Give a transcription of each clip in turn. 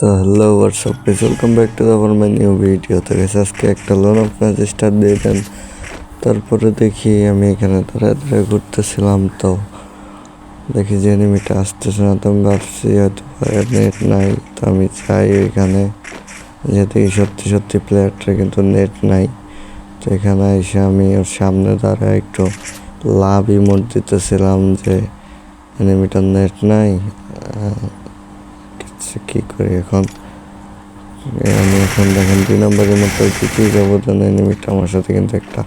তো hello WhatsApp guys, welcome back to our my new video. তো guys আজকে একটা লোন অফ ম্যাচ স্টার্ট দিয়ে দেন। তারপরে দেখি আমি এখানে ধরে ধরে ঘুরতেছিলাম, তো দেখি যে এনিমিটা আসতেছে না। তো আমি ভাবছি হয়তো নেট নাই, তো আমি চাই ওইখানে যেহেতু সত্যি সত্যি প্লেয়ারটা কিন্তু নেট নাই। তো এখানে এসে আমি ওর সামনে দাঁড়ায় একটু লাভ ইমোট দিতেছিলাম যে এনিমিটার নেট নাই। কি করি এখন? আমি এখন দেখেন 2 নম্বরের মতো কিছুই ব্যবধান এনিমিটা আমার সাথে কিন্তু একটা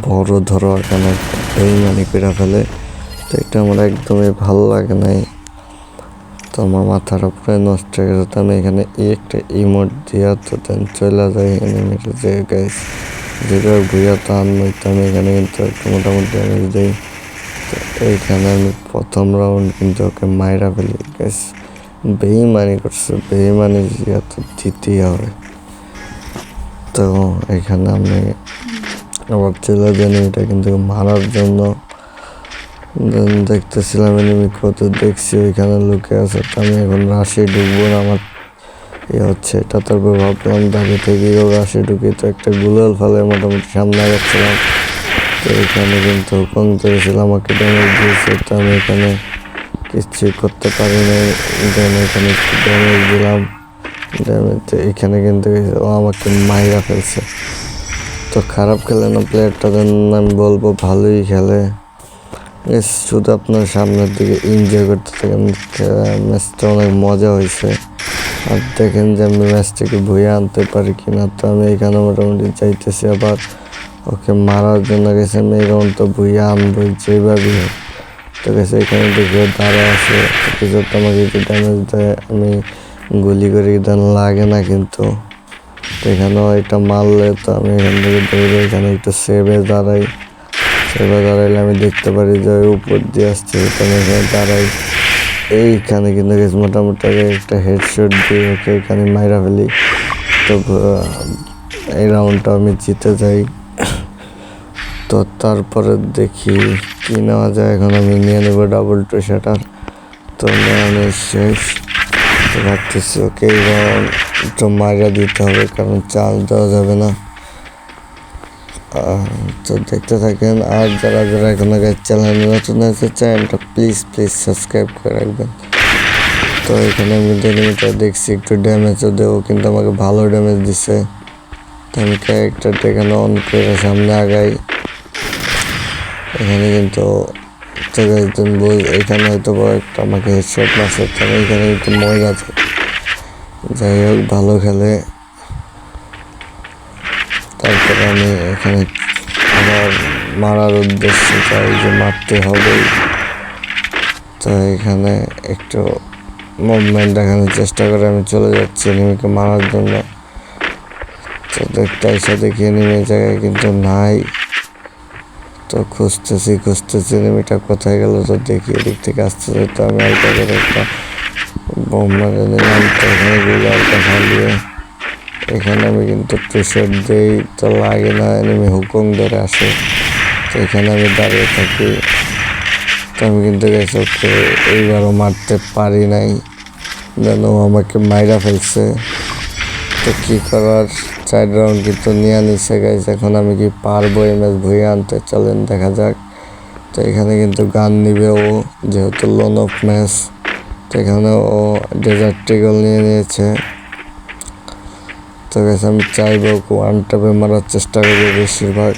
বড় ধরো এখানে বেইমানি করে ফেলে। তো এটা আমার একদমই ভালো লাগে নাই, তো আমার মাথাটা প্রায় নষ্ট হয়ে গেছে। তো আমি এখানে একটা ইমোট দিয়া তো দেন চলে যাই এনিমিটা যে গাইস যেভাবে ভুইয়া তো আনবই। তো আমি এখানে কিন্তু একটু মোটামুটি ড্যামেজ দিই। তো এইখানে আমি প্রথম রাউন্ড কিন্তু ওকে মাইরা ফেলি। গাইস বেইমানি করছে, বেইমানি জিয়া তো দিতেই হবে। তো এখানে আমি আবার চলে যাই এটা কিন্তু মারার জন্য। দেখতেছিলাম এনিমি কত দেখছি ওইখানে লুকে আছে। তো আমি এখন রাশে ঢুকবো না, আমার হচ্ছে এটা। তারপর ভাবলাম দাঁড়িয়ে থেকেও রাশে ঢুকি, তো একটা গুলাল ফেলে মোটামুটি সামনে যাচ্ছিলাম। তো এখানে কিন্তু হুকম করেছিল, আমাকে ড্যামেজ দিয়েছে। তো আমি এখানে কিছুই করতে পারি নাই। এখানে একটু ড্যামেজ দিলাম, ড্যামেজ এখানে কিন্তু ও আমাকে মাইরা ফেলছে। তো খারাপ খেলে না প্লেয়ারটা, আমি বলবো ভালোই খেলে। শুধু আপনার সামনের দিকে এনজয় করতে থাকেন, ম্যাচটা অনেক মজা হয়েছে। আর দেখেন যে আমি ম্যাচটাকে ভুয়ে আনতে পারি কিনা। তো আমি এখানে মোটামুটি চাইতেছি আবার ওকে মারার জন্য গেছে। আমি এই রাউন্ড তো ভুয়ে আনবই যেভাবে হোক। তো গেছে এখানে দেখে দাঁড়ায় আসে, কিছু আমাকে একটু ড্যামেজ দেয়, আমি গুলি করে দেন লাগে না কিন্তু। তো এখানেও এটা মারলে তো আমি এখান থেকে দৌড়ে এখানে একটু সেভে দাঁড়াই। সেভে দাঁড়াইলে আমি দেখতে পারি যে উপর দিয়ে আসছে, তো আমি এখানে দাঁড়াই। এইখানে কিন্তু মোটামুটি একটা হেডশট দিয়ে ওকে এখানে মাইরা ফেলি। তো এই রাউন্ডটা আমি জিতে যাই। তো তারপরে দেখি কি নেওয়া যায়। এখন আমি নিয়ে নেবো ডাবল টু শাটার। তো নেওয়ানো শেষ। তো ভাবতেছি ওকে এই রাউন্ড মাইরা দিতে হবে, কারণ চান্স দেওয়া যাবে না। তো দেখতে থাকেন। আর যারা যারা এখনো চ্যানেল নতুন আছে, চ্যানেলটা প্লিজ সাবস্ক্রাইব করে রাখবেন। তো এখানে আমি এনিমিটা দেখছি একটু ড্যামেজও দেবো, কিন্তু আমাকে ভালো ড্যামেজ দিছে। তো আমি ক্যারেক্টারটা এখানে অন করে সামনে আগাই। এখানে কিন্তু এখানে হয়তো একটা আমাকে হেডশট মারছে। তো আমি এখানে কিন্তু মজা আছে। যাই হোক ভালো খেলে। তারপরে আমি এখানে আমার মারার উদ্দেশ্য চাই যে মারতে হবেই। তো এখানে একটু মুভমেন্ট দেখানোর চেষ্টা করে আমি চলে যাচ্ছি এনিমিকে মারার জন্য। তো দেখতে এসে দেখি এনিমি জায়গায় কিন্তু নাই। তো খুঁজতেছি এনিমিটা কোথায় গেল। তো দেখি এদিক থেকে আসতেছে। তো আমি হালকা করে একটা বোম মারে নিলাম। তো এখানে গুলো হালকা ফালিয়ে এখানে আমি কিন্তু প্রেশার দিই, তো লাগে না, এনিমি হুকং ধরে আসে। তো এখানে আমি দাঁড়িয়ে থাকি। তো আমি কিন্তু গেছে ওকে এইবারও মারতে পারি নাই, যেন আমাকে মাইরা ফেলছে। তো কী করার, 4 রাউন্ড কিন্তু নিয়ে নিছে গাইস। এখন আমি কি পারবো এই ম্যাচ ভুয়ে আনতে? চলেন দেখা যাক। তো এখানে কিন্তু গান নিবে ও, যেহেতু লোন অফ ম্যাচ। তো এখানে ও ডেজার্ট টিগল নিয়ে নিয়েছে। তো গেছে আমি চাইবো ওয়ান ট্যাপে মারার চেষ্টা করবো বেশিরভাগ।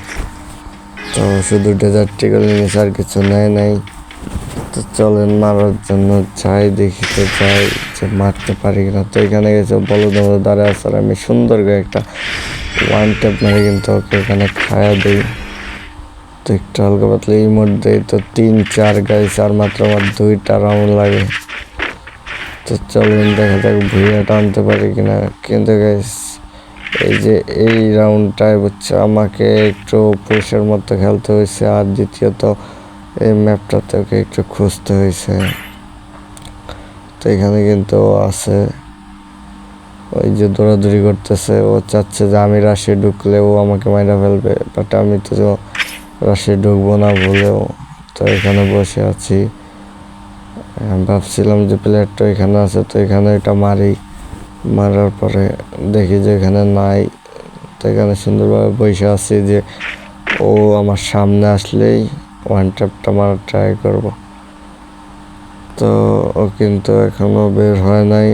তো শুধু ডেজার্ট টিগল নিয়ে নিয়েছে, আর কিছু নেয় নাই। তো চলেন মারার জন্য চাই, দেখি তো চাই যে মারতে পারি কিনা। তো এখানে গেছে বলদ দাঁড়ায় আছে, আমি সুন্দর করে একটা ওয়ান ট্যাপ মেরে কিন্তু ওকে এখানে খায়া দিই। তো একটু হালকা পাতলা ইমোট দেই। তো 3-4 গাইস, আর মাত্র আমার 2টা রাউন্ড লাগে। তো চলেন দেখা যাক ভুইয়াটা আনতে পারি কিনা। কিন্তু গাইস এই যে এই রাউন্ডটায় বুঝছে আমাকে একটু পুশের মতো খেলতে হয়েছে। আর দ্বিতীয়ত এই ম্যাপটাতে ওকে একটু খুঁজতে হয়েছে। তো এখানে কিন্তু আছে ওই যে দৌড়াদৌড়ি করতেছে, ও চাচ্ছে যে আমি রাশে ঢুকলে ও আমাকে মাইরা ফেলবে, বাট আমি তো রাশে ঢুকবো না বলেও। তো এখানে বসে আছি, ভাবছিলাম যে প্লেয়ারটা এখানে আছে, তো এখানে এটা মারি। মারার পরে দেখি যে এখানে নাই, তো এখানে সুন্দরভাবে বসে আছি যে ও আমার সামনে আসলেই ওয়ান ট্যাপটা মারার ট্রাই করব। তো ও কিন্তু এখনো বের হয় নাই,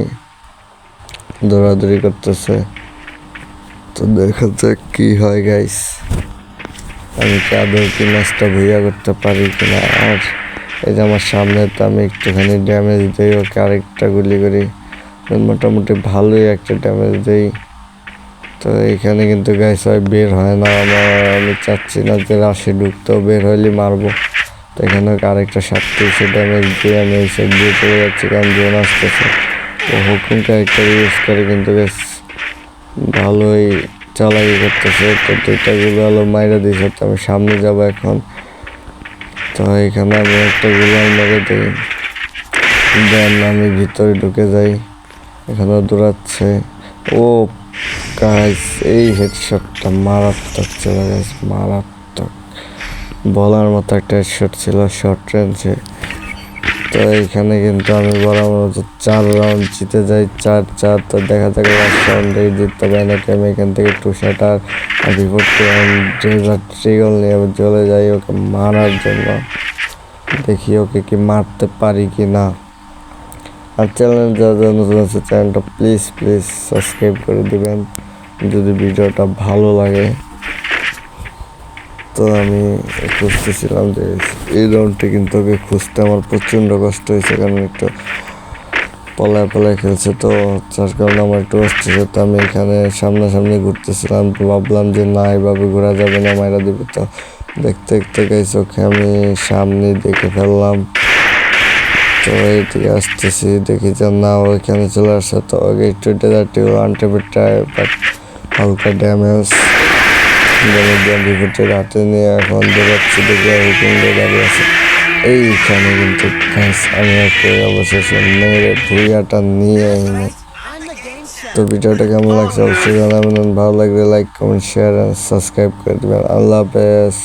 দৌড়াদৌড়ি করতেছে। তো দেখা যাক কি হয় গাইস, আমি কি আদৌ কি ম্যাচটা ভুইয়া করতে পারি কিনা। আর এই যে আমার সামনে, তো আমি একটুখানি ড্যামেজ দিই ওকে, আরেকটা গুলি করি, মোটামুটি ভালোই একটা ড্যামেজ দিই। তো এইখানে কিন্তু গাইস হয় বের হয় না, আমি চাচ্ছি না যে রাশে ঢুকতেও, বের হইলে মারবো। তো এখানে আরেকটা 37 ড্যামেজ দিয়ে আমি এই সাইড দিয়ে চলে যাচ্ছি, কারণ জোন আসতেছে। তো হুকুম ক্যারেক্টার ইউজ করে কিন্তু বেশ ভালোই চালাকি করতেছে। তো দুইটা গুলো আলো মাইরা দিয়েছে, তো আমি সামনে যাবো এখন। তো এখানে আমি একটা গুলাম মেরে দিই, দেন আমি ভিতরে ঢুকে যাই। এখানে দৌড়াচ্ছে ও গাইস, এই হেডশটটা মারাত্মক ছিল গাইস, মারাত্মক, বলার মতো একটা হেডশট ছিল শর্ট রেঞ্জে। তো এইখানে কিন্তু আমি বলার মতো 4 রাউন্ড জিতে যাই, 4-4। তো দেখা যাক লাস্ট রাউন্ডে জিততে পারি নাকি। আমি এখান থেকে টুশাট আর ট্রিগল নিয়ে আমি চলে যাই ওকে মারার জন্য, দেখি ওকে কি মারতে পারি কি না। আর চ্যানেল যারা নতুন আছে চ্যানেলটা প্লিজ সাবস্ক্রাইব করে দিবেন যদি ভিডিওটা ভালো লাগে। তো আমি খুঁজতেছিলাম যে এই রাউন্ডটা, কিন্তু ওকে খুঁজতে আমার প্রচণ্ড কষ্ট হয়েছে, কারণ একটু পলায় খেলছে। তো যার কারণে আমার একটু কষ্ট হয়েছে। তো আমি এখানে সামনাসামনি ঘুরতেছিলাম, তো ভাবলাম যে না এভাবে ঘোরা যাবে না, মাইরা দিবে। তো দেখতে দেখতে গেছে ওকে আমি সামনে দেখে ফেললাম। তো এইদিকে আসতেছি, দেখি যে না ওইখানে চলে আসছে। তো ওকে একটু ডেজার্টি আনটেপেটায় বাট হালকা ড্যামেজ বিপদের হাতে নিয়ে এখন দৌড়াচ্ছি, দেখে হুকুম দিয়ে দাঁড়িয়ে আছে। এইখানে কিন্তু আমি ওকে অবশেষে মেরে ভুইয়াটা নিয়ে এনে। তো ভিডিওটা কেমন লাগছে অবশ্যই জানাবেন, ভালো লাগলে লাইক কমেন্ট শেয়ার আর সাবস্ক্রাইব করে দেবেন। আল্লাহ হাফেজ।